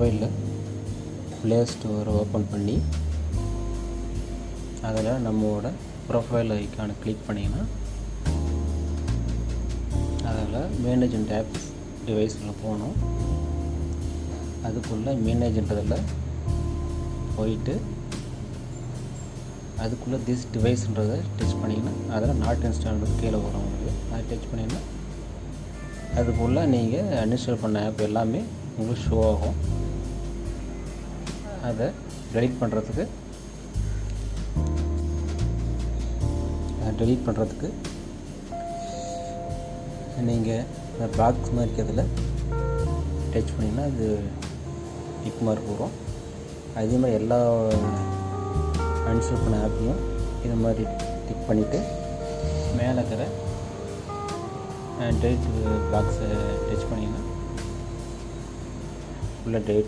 மொபைலில் play ஸ்டோரை open பண்ணி அதில் நம்மளோட ப்ரொஃபைல் ஐக்கானை கிளிக் பண்ணிங்கன்னா அதில் மேனேஜ் அண்ட் ஆப்ஸ் டிவைஸில் போகணும். அதுக்குள்ளே மேனேஜ்ன்றதில் போயிட்டு அதுக்குள்ளே திஸ் டிவைஸ்ன்றதை டச் பண்ணிங்கன்னா அதில் நாட் இன்ஸ்டால்ன்றது கீழே வரும். உங்களுக்கு அதை டச் பண்ணிங்கன்னா அதுக்குள்ளே நீங்கள் அன்இன்ஸ்டால் பண்ண ஆப் எல்லாமே உங்களுக்கு ஷோ ஆகும். அதை டெலீட் பண்ணுறதுக்கு நீங்கள் இந்த பாக்ஸ் மாதிரி இருக்கிறதுல டச் பண்ணிங்கன்னா அது டிக் மார்க் வரும். அதே மாதிரி எல்லா அன்இன்ஸ்டால் பண்ண ஆப்பையும் இது மாதிரி டிக் பண்ணிவிட்டு மேலே இருக்கிற டெலிட் பாக்ஸை டச் பண்ணிங்கன்னா உள்ள டெலிட்